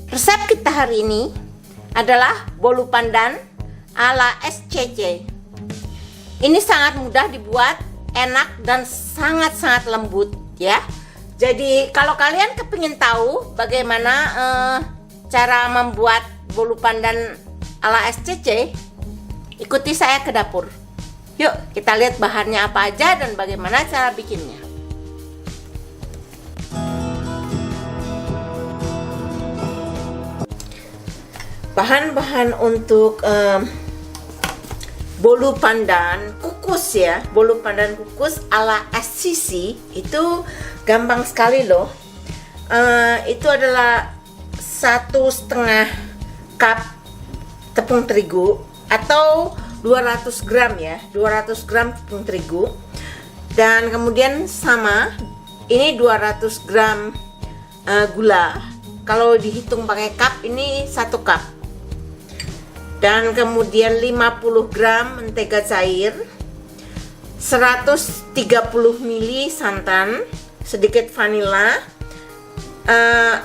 Resep kita hari ini adalah bolu pandan ala SCC. Ini sangat mudah dibuat, enak dan sangat-sangat lembut ya. Jadi kalau kalian kepingin tahu bagaimana cara membuat bolu pandan ala SCC, ikuti saya ke dapur. Yuk kita lihat bahannya apa aja dan bagaimana cara bikinnya. Bahan-bahan untuk bolu pandan kukus ya, bolu pandan kukus ala SCC itu gampang sekali loh. Itu adalah 1,5 cup tepung terigu atau 200 gram ya, 200 gram tepung terigu, dan kemudian sama ini 200 gram gula. Kalau dihitung pakai cup ini 1 cup. Dan kemudian 50 gram mentega cair, 130 ml santan, sedikit vanila,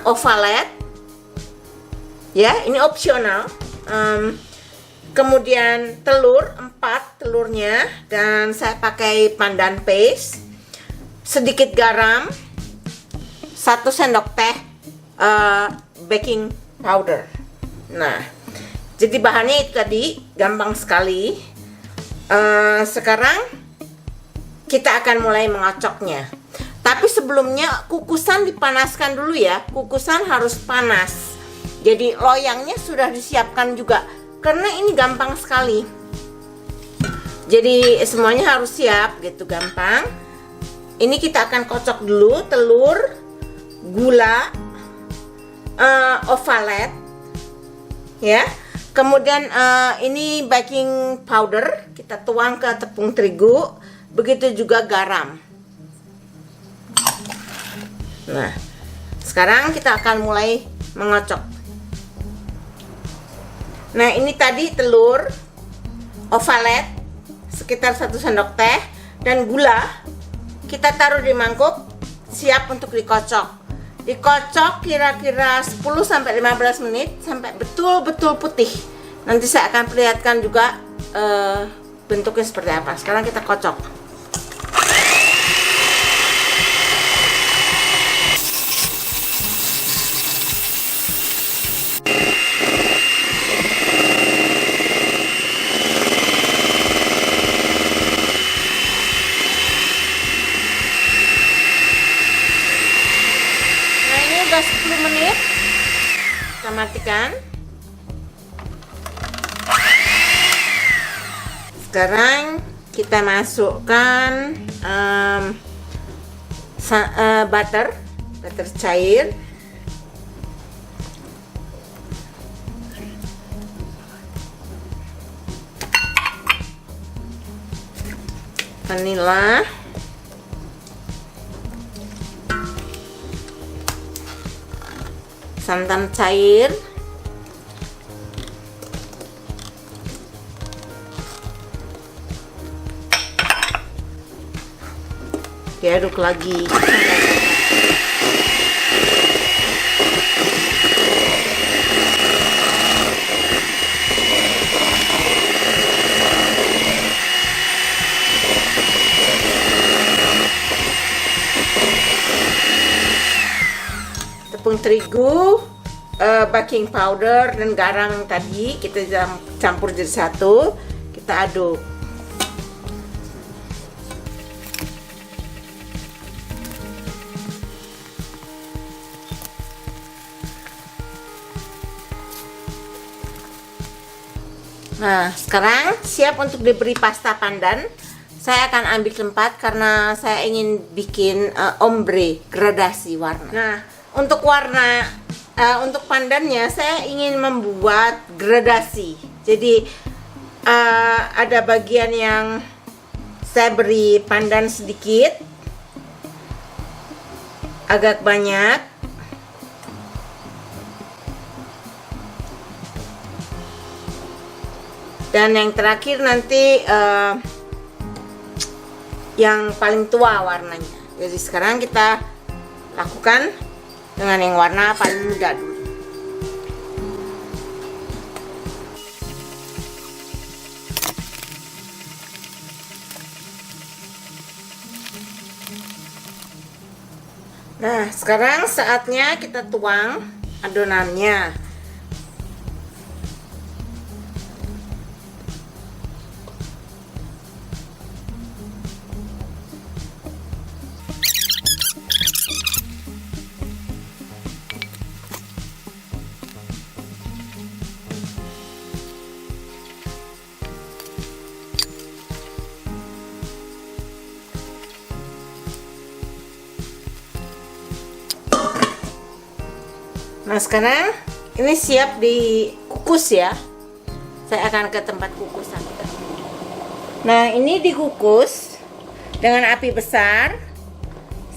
ovalet ya, ini opsional. Kemudian telur 4 telurnya, dan saya pakai pandan paste, sedikit garam, 1 sendok teh baking powder. Nah, jadi bahannya itu tadi gampang sekali. Sekarang kita akan mulai mengocoknya. Tapi sebelumnya kukusan dipanaskan dulu ya. Kukusan harus panas. Jadi loyangnya sudah disiapkan juga, karena ini gampang sekali. Jadi semuanya harus siap gitu, gampang. Ini kita akan kocok dulu telur, gula, ovalet ya. Kemudian ini baking powder kita tuang ke tepung terigu, begitu juga garam. Nah, sekarang kita akan mulai mengocok. Nah, ini tadi telur, ovalet sekitar 1 sendok teh, dan gula kita taruh di mangkuk siap untuk dikocok. Dikocok kira-kira 10-15 menit sampai betul-betul putih. Nanti saya akan perlihatkan juga bentuknya seperti apa. Sekarang kita kocok. Udah 10 menit, kita matikan. Sekarang kita masukkan butter cair, vanila, santan cair, diaduk lagi. Tepung terigu, baking powder dan garam yang tadi kita campur jadi satu, kita aduk. Nah, sekarang siap untuk diberi pasta pandan. Saya akan ambil tempat karena saya ingin bikin ombre, gradasi warna. Nah, untuk warna, untuk pandannya saya ingin membuat gradasi. Jadi ada bagian yang saya beri pandan sedikit, agak banyak. Dan yang terakhir nanti yang paling tua warnanya. Jadi sekarang kita lakukan dengan yang warna paling muda dulu. Nah, sekarang saatnya kita tuang adonannya. Nah, sekarang ini siap dikukus ya. Saya akan ke tempat kukusan. Nah, ini dikukus dengan api besar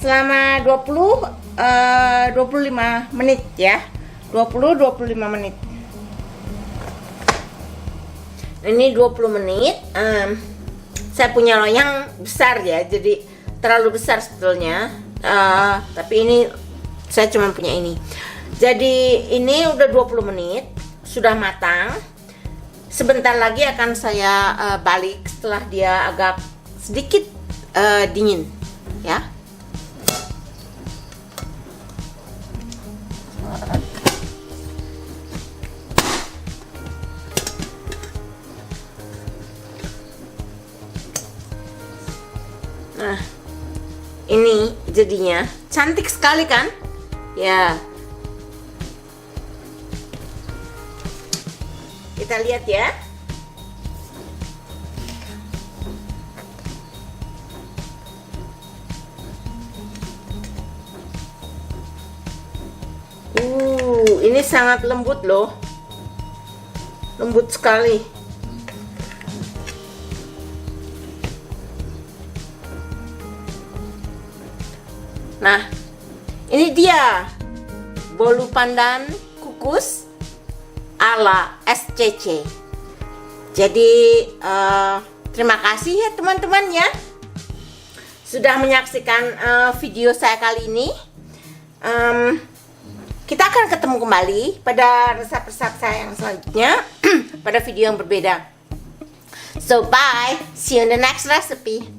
selama 25 menit ya. 20-25 menit. Ini 20 menit. Saya punya loyang besar ya, jadi terlalu besar sebetulnya. Tapi ini saya cuma punya ini. Jadi ini udah 20 menit, sudah matang. Sebentar lagi akan saya balik setelah dia agak sedikit dingin ya. Nah, ini jadinya cantik sekali kan? Ya. Kita lihat ya. Ini sangat lembut loh. Lembut sekali. Nah, ini dia bolu pandan kukus ala SCC. Jadi terima kasih ya teman-teman ya sudah menyaksikan video saya kali ini. Kita akan ketemu kembali pada resep-resep saya yang selanjutnya pada video yang berbeda. So bye, see you in the next recipe.